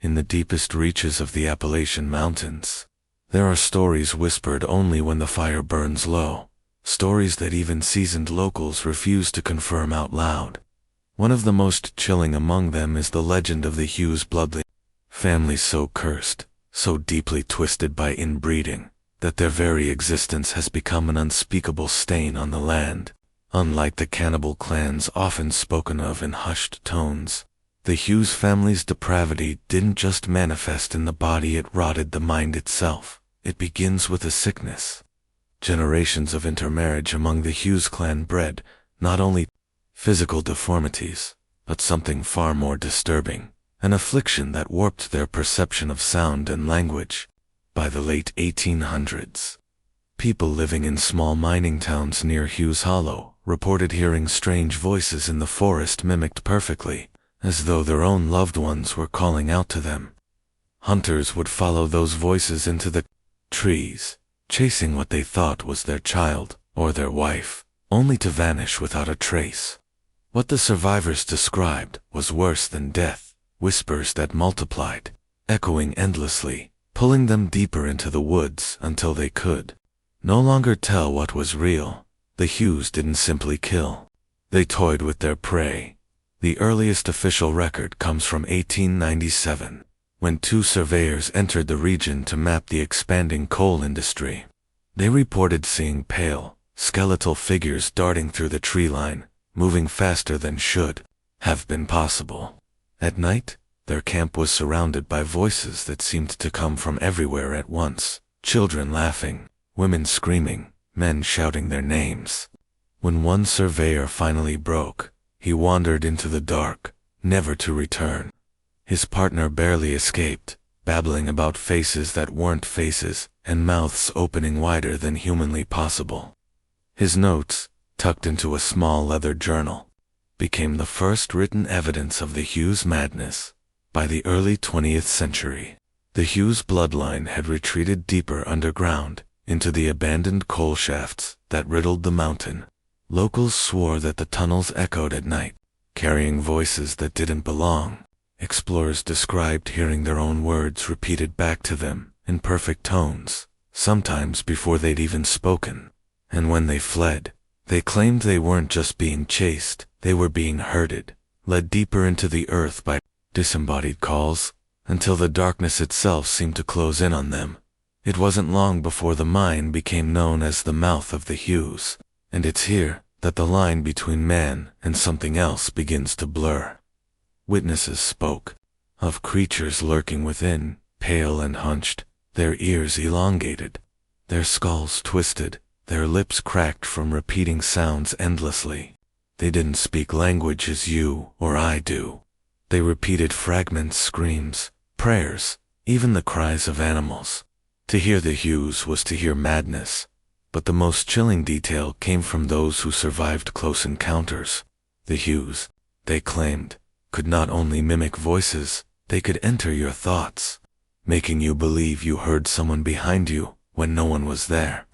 In the deepest reaches of the Appalachian Mountains, there are stories whispered only when the fire burns low, stories that even seasoned locals refuse to confirm out loud. One of the most chilling among them is the legend of the Hughes Bloodline, families so cursed, so deeply twisted by inbreeding, that their very existence has become an unspeakable stain on the land. Unlike the cannibal clans often spoken of in hushed tones, the Hughes family's depravity didn't just manifest in the body, it rotted the mind itself. It begins with a sickness. Generations of intermarriage among the Hughes clan bred not only physical deformities, but something far more disturbing, an affliction that warped their perception of sound and language. By the late 1800s, people living in small mining towns near Hughes Hollow reported hearing strange voices in the forest mimicked perfectly, as though their own loved ones were calling out to them. Hunters would follow those voices into the trees, chasing what they thought was their child or their wife, only to vanish without a trace. What the survivors described was worse than death, whispers that multiplied, echoing endlessly, pulling them deeper into the woods until they could no longer tell what was real. The Hughes didn't simply kill. They toyed with their prey. The earliest official record comes from 1897, when two surveyors entered the region to map the expanding coal industry. They reported seeing pale, skeletal figures darting through the tree line, moving faster than should have been possible. At night, their camp was surrounded by voices that seemed to come from everywhere at once, children laughing, women screaming, men shouting their names. When one surveyor finally broke, he wandered into the dark, never to return. His partner barely escaped, babbling about faces that weren't faces and mouths opening wider than humanly possible. His notes, tucked into a small leather journal, became the first written evidence of the Hughes madness. By the early 20th century, the Hughes bloodline had retreated deeper underground, into the abandoned coal shafts that riddled the mountain. Locals swore that the tunnels echoed at night, carrying voices that didn't belong. Explorers described hearing their own words repeated back to them in perfect tones, sometimes before they'd even spoken. And when they fled, they claimed they weren't just being chased, they were being herded, led deeper into the earth by disembodied calls, until the darkness itself seemed to close in on them. It wasn't long before the mine became known as the mouth of the Hughes, and it's here that the line between man and something else begins to blur. Witnesses spoke of creatures lurking within, pale and hunched, their ears elongated, their skulls twisted, their lips cracked from repeating sounds endlessly. They didn't speak language as you or I do. They repeated fragments, screams, prayers, even the cries of animals. To hear the Hughes was to hear madness, but the most chilling detail came from those who survived close encounters. The Hughes, they claimed, could not only mimic voices, they could enter your thoughts, making you believe you heard someone behind you when no one was there.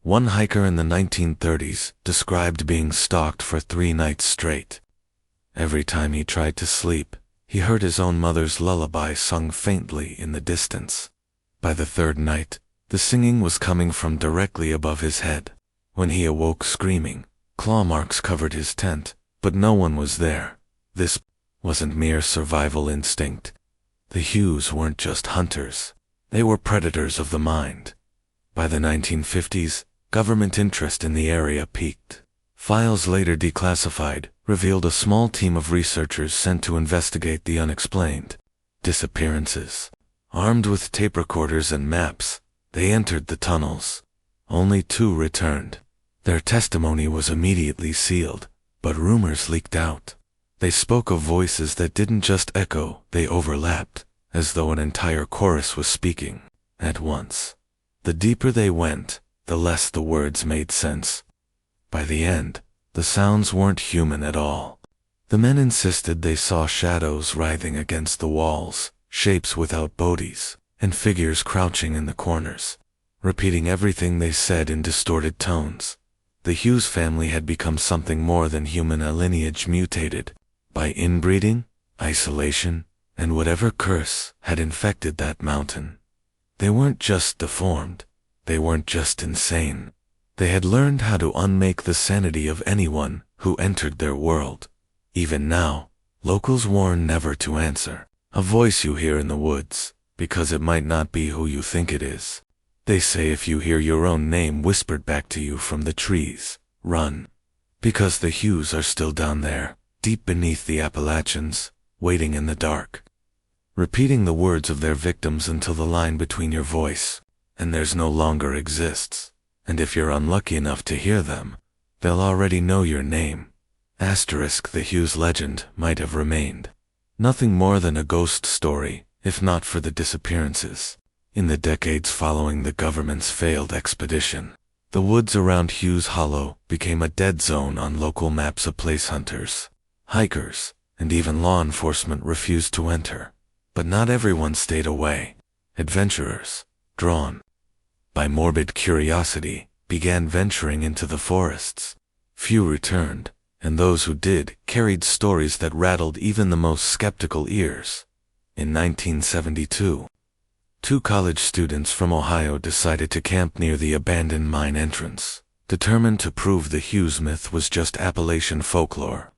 One hiker in the 1930s described being stalked for 3 nights straight. Every time he tried to sleep, he heard his own mother's lullaby sung faintly in the distance. By the 3rd night, the singing was coming from directly above his head. When he awoke screaming, claw marks covered his tent, but no one was there. This wasn't mere survival instinct. The Hughes weren't just hunters. They were predators of the mind. By the 1950s, government interest in the area peaked. Files later declassified revealed a small team of researchers sent to investigate the unexplained disappearances. Armed with tape recorders and maps, they entered the tunnels. Only 2 returned. Their testimony was immediately sealed, but rumors leaked out. They spoke of voices that didn't just echo, they overlapped, as though an entire chorus was speaking at once. The deeper they went, the less the words made sense. By the end, the sounds weren't human at all. The men insisted they saw shadows writhing against the walls, shapes without bodies, and figures crouching in the corners, repeating everything they said in distorted tones. The Hughes family had become something more than human, a lineage mutated by inbreeding, isolation, and whatever curse had infected that mountain. They weren't just deformed, they weren't just insane. They had learned how to unmake the sanity of anyone who entered their world. Even now, locals warn never to answer a voice you hear in the woods, because it might not be who you think it is. They say if you hear your own name whispered back to you from the trees, run. Because the Hughes are still down there, deep beneath the Appalachians, waiting in the dark, repeating the words of their victims until the line between your voice and theirs no longer exists. And if you're unlucky enough to hear them, they'll already know your name. The Hughes legend might have remained nothing more than a ghost story, if not for the disappearances. In the decades following the government's failed expedition, the woods around Hughes Hollow became a dead zone on local maps. A place hunters, hikers, and even law enforcement refused to enter. But not everyone stayed away. Adventurers, drawn by morbid curiosity, began venturing into the forests. Few returned, and those who did carried stories that rattled even the most skeptical ears. In 1972, two college students from Ohio decided to camp near the abandoned mine entrance, determined to prove the Hughes myth was just Appalachian folklore.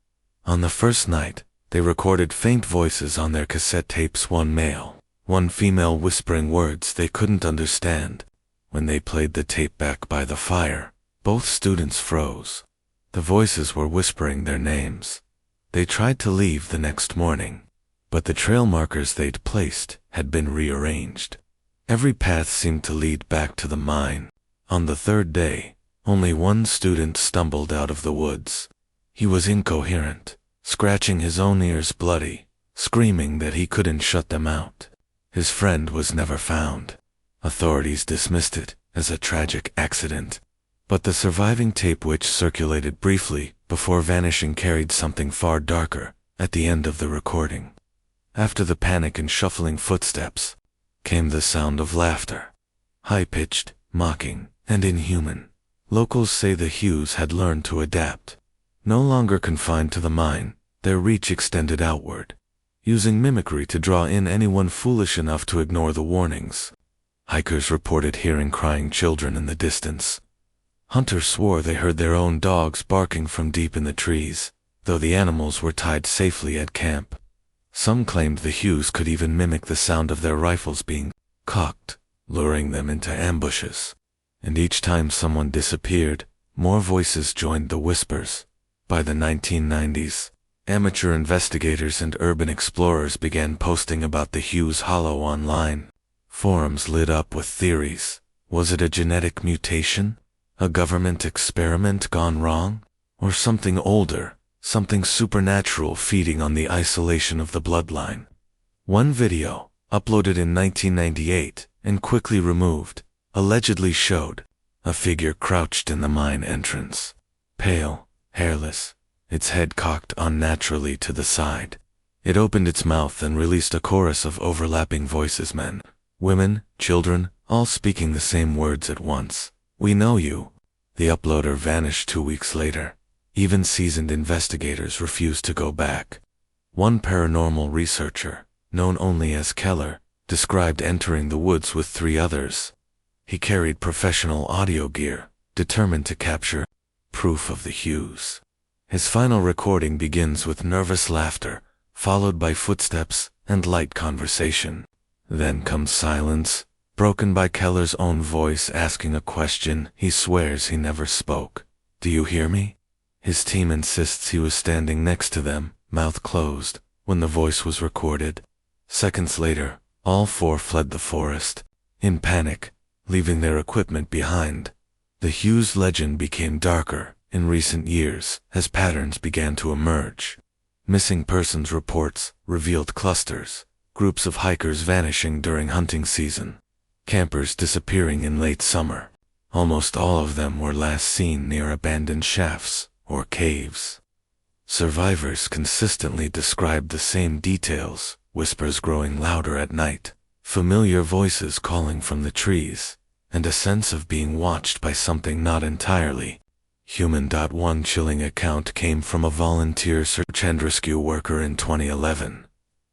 On the first night, they recorded faint voices on their cassette tapes, one male, one female whispering words they couldn't understand. When they played the tape back by the fire, both students froze. The voices were whispering their names. They tried to leave the next morning, but the trail markers they'd placed had been rearranged. Every path seemed to lead back to the mine. On the third day, only one student stumbled out of the woods. He was incoherent, scratching his own ears bloody, screaming that he couldn't shut them out. His friend was never found. Authorities dismissed it as a tragic accident, but the surviving tape, which circulated briefly before vanishing, carried something far darker at the end of the recording. After the panic and shuffling footsteps came the sound of laughter, high-pitched, mocking, and inhuman. Locals say the Hughes had learned to adapt. No longer confined to the mine, their reach extended outward, using mimicry to draw in anyone foolish enough to ignore the warnings. Hikers reported hearing crying children in the distance. Hunters swore they heard their own dogs barking from deep in the trees, though the animals were tied safely at camp. Some claimed the Hughes could even mimic the sound of their rifles being cocked, luring them into ambushes. And each time someone disappeared, more voices joined the whispers. By the 1990s, amateur investigators and urban explorers began posting about the Hughes Hollow online. Forums lit up with theories. Was it a genetic mutation? A government experiment gone wrong? Or something older, something supernatural feeding on the isolation of the bloodline? One video, uploaded in 1998 and quickly removed, allegedly showed a figure crouched in the mine entrance, pale, hairless, its head cocked unnaturally to the side. It opened its mouth and released a chorus of overlapping voices, men, women, children, all speaking the same words at once. "We know you." The uploader vanished 2 weeks later. Even seasoned investigators refused to go back. One paranormal researcher, known only as Keller, described entering the woods with 3 others. He carried professional audio gear, determined to capture proof of the Hughes. His final recording begins with nervous laughter, followed by footsteps and light conversation. Then comes silence, broken by Keller's own voice asking a question he swears he never spoke. "Do you hear me?" His team insists he was standing next to them, mouth closed, when the voice was recorded. Seconds later, all 4 fled the forest, in panic, leaving their equipment behind. The Hughes legend became darker in recent years as patterns began to emerge. Missing persons reports revealed clusters, groups of hikers vanishing during hunting season, campers disappearing in late summer. Almost all of them were last seen near abandoned shafts or caves. Survivors consistently described the same details: whispers growing louder at night, familiar voices calling from the trees, and a sense of being watched by something not entirely human. One chilling account came from a volunteer search and rescue worker in 2011.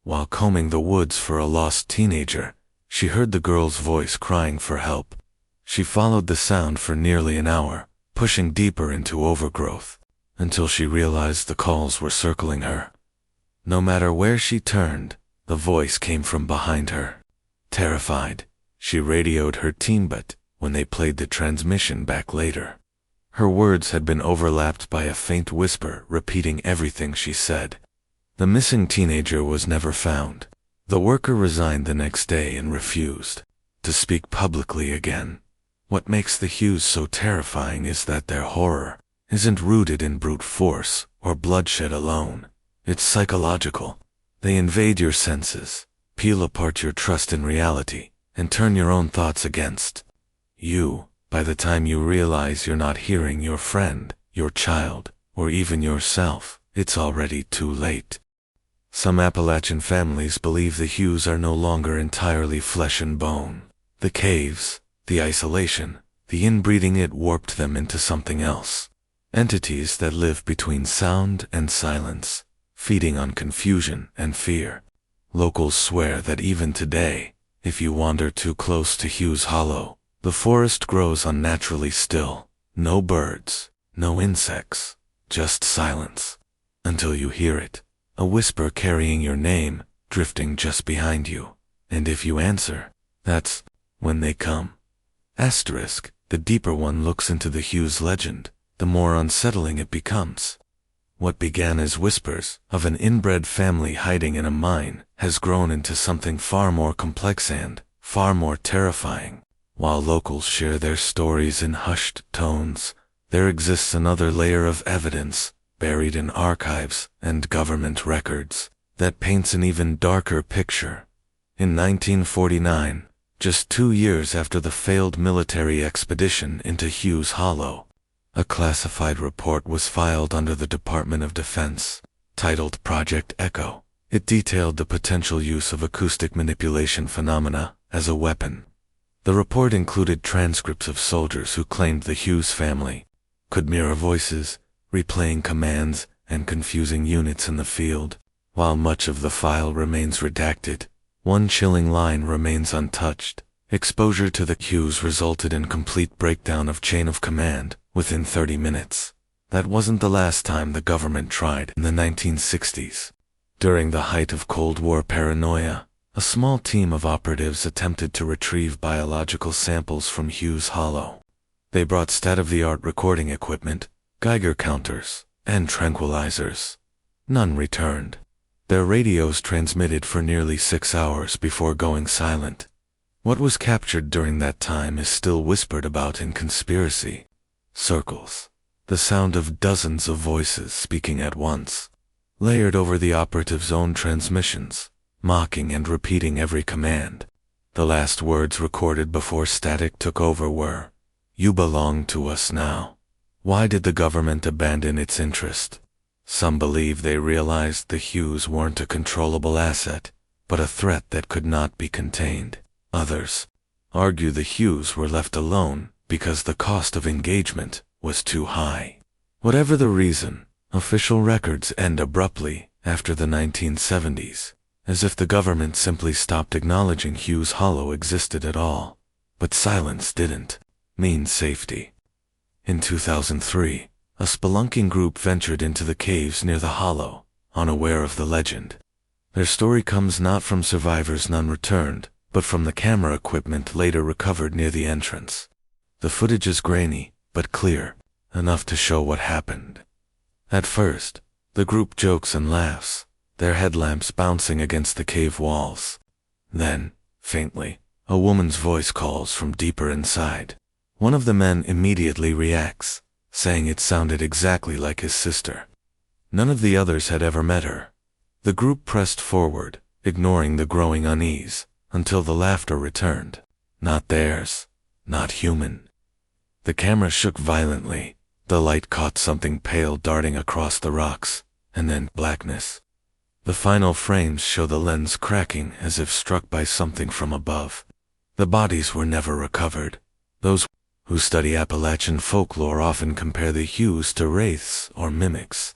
While combing the woods for a lost teenager, she heard the girl's voice crying for help. She followed the sound for nearly an hour, pushing deeper into overgrowth, until she realized the calls were circling her. No matter where she turned, the voice came from behind her. Terrified, she radioed her team, but when they played the transmission back later, her words had been overlapped by a faint whisper repeating everything she said. The missing teenager was never found. The worker resigned the next day and refused to speak publicly again. What makes the Hughes so terrifying is that their horror isn't rooted in brute force or bloodshed alone. It's psychological. They invade your senses, peel apart your trust in reality, and turn your own thoughts against you. By the time you realize you're not hearing your friend, your child, or even yourself, it's already too late. Some Appalachian families believe the Hughes are no longer entirely flesh and bone. The caves, the isolation, the inbreeding, it warped them into something else. Entities that live between sound and silence, feeding on confusion and fear. Locals swear that even today, if you wander too close to Hughes Hollow, the forest grows unnaturally still. No birds, no insects, just silence. Until you hear it, a whisper carrying your name, drifting just behind you. And if you answer, that's when they come. Asterisk, the deeper one looks into the Hughes legend, the more unsettling it becomes. What began as whispers of an inbred family hiding in a mine has grown into something far more complex and far more terrifying. While locals share their stories in hushed tones, there exists another layer of evidence, buried in archives and government records, that paints an even darker picture. In 1949, just 2 years after the failed military expedition into Hughes Hollow, a classified report was filed under the Department of Defense, titled Project Echo. It detailed the potential use of acoustic manipulation phenomena as a weapon. The report included transcripts of soldiers who claimed the Hughes family could mirror voices, replaying commands and confusing units in the field. While much of the file remains redacted, one chilling line remains untouched. Exposure to the Hughes resulted in complete breakdown of chain of command within 30 minutes. That wasn't the last time the government tried. In the 1960s, during the height of Cold War paranoia, a small team of operatives attempted to retrieve biological samples from Hughes Hollow. They brought state-of-the-art recording equipment, Geiger counters, and tranquilizers. None returned. Their radios transmitted for nearly 6 hours before going silent. What was captured during that time is still whispered about in conspiracy circles. The sound of dozens of voices speaking at once, layered over the operative's own transmissions, mocking and repeating every command. The last words recorded before static took over were, "You belong to us now." Why did the government abandon its interest? Some believe they realized the Hughes weren't a controllable asset, but a threat that could not be contained. Others argue the Hughes were left alone because the cost of engagement was too high. Whatever the reason, official records end abruptly after the 1970s, as if the government simply stopped acknowledging Hughes Hollow existed at all. But silence didn't mean safety. In 2003, a spelunking group ventured into the caves near the hollow, unaware of the legend. Their story comes not from survivors, none returned, but from the camera equipment later recovered near the entrance. The footage is grainy, but clear, enough to show what happened. At first, the group jokes and laughs, their headlamps bouncing against the cave walls. Then, faintly, a woman's voice calls from deeper inside. One of the men immediately reacts, saying it sounded exactly like his sister. None of the others had ever met her. The group pressed forward, ignoring the growing unease, until the laughter returned. Not theirs, not human. The camera shook violently. The light caught something pale darting across the rocks, and then blackness. The final frames show the lens cracking as if struck by something from above. The bodies were never recovered. Those who study Appalachian folklore often compare the Hughes to wraiths or mimics,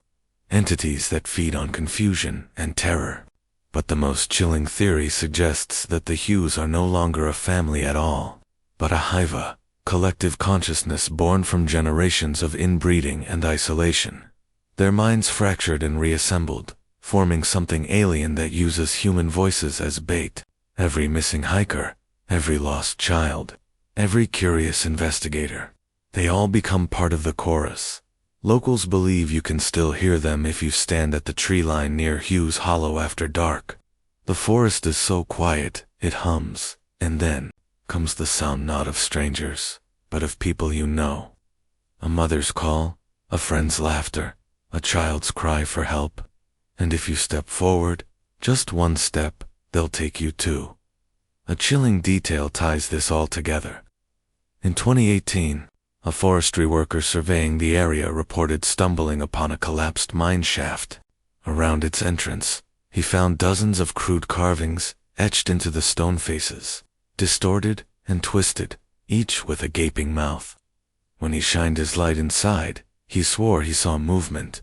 entities that feed on confusion and terror. But the most chilling theory suggests that the Hughes are no longer a family at all, but a hive, collective consciousness born from generations of inbreeding and isolation. Their minds fractured and reassembled, forming something alien that uses human voices as bait. Every missing hiker, every lost child, every curious investigator, they all become part of the chorus. Locals believe you can still hear them if you stand at the tree line near Hughes Hollow after dark. The forest is so quiet, it hums, and then comes the sound not of strangers, but of people you know. A mother's call, a friend's laughter, a child's cry for help. And if you step forward, just one step, they'll take you too. A chilling detail ties this all together. In 2018, a forestry worker surveying the area reported stumbling upon a collapsed mine shaft. Around its entrance, he found dozens of crude carvings etched into the stone faces, distorted and twisted, each with a gaping mouth. When he shined his light inside, he swore he saw movement.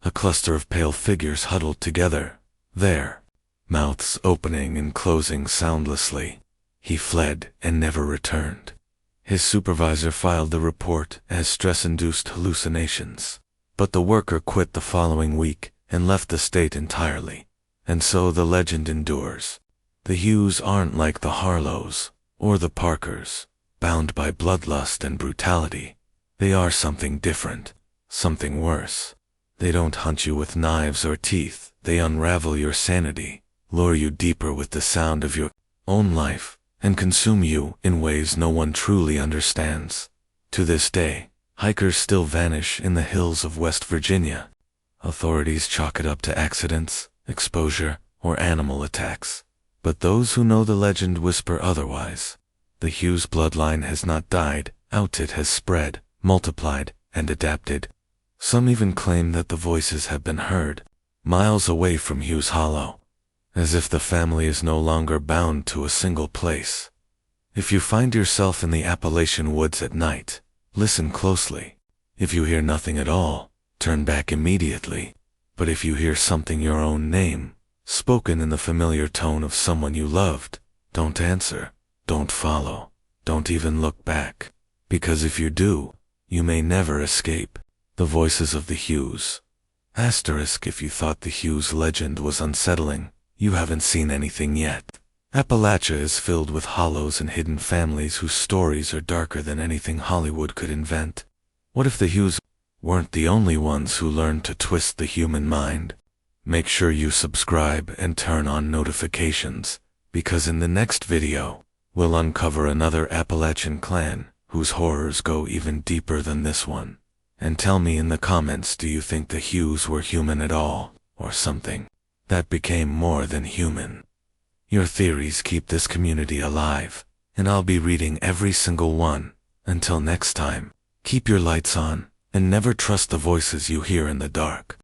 A cluster of pale figures huddled together, there, mouths opening and closing soundlessly. He fled and never returned. His supervisor filed the report as stress-induced hallucinations, but the worker quit the following week and left the state entirely. And so the legend endures. The Hughes aren't like the Harlows or the Parkers, bound by bloodlust and brutality. They are something different, something worse. They don't hunt you with knives or teeth. They unravel your sanity, lure you deeper with the sound of your own life, and consume you in ways no one truly understands. To this day, hikers still vanish in the hills of West Virginia. Authorities chalk it up to accidents, exposure, or animal attacks. But those who know the legend whisper otherwise. The Hughes bloodline has not died out, it has spread, multiplied, and adapted. Some even claim that the voices have been heard miles away from Hughes Hollow, as if the family is no longer bound to a single place. If you find yourself in the Appalachian woods at night, listen closely. If you hear nothing at all, turn back immediately. But if you hear something, your own name, spoken in the familiar tone of someone you loved, don't answer, don't follow, don't even look back. Because if you do, you may never escape. The voices of the Hughes. Asterisk, if you thought the Hughes legend was unsettling, you haven't seen anything yet. Appalachia is filled with hollows and hidden families whose stories are darker than anything Hollywood could invent. What if the Hughes weren't the only ones who learned to twist the human mind? Make sure you subscribe and turn on notifications, because in the next video, we'll uncover another Appalachian clan whose horrors go even deeper than this one. And tell me in the comments, do you think the Hughes were human at all, or something that became more than human? Your theories keep this community alive, and I'll be reading every single one. Until next time, keep your lights on, and never trust the voices you hear in the dark.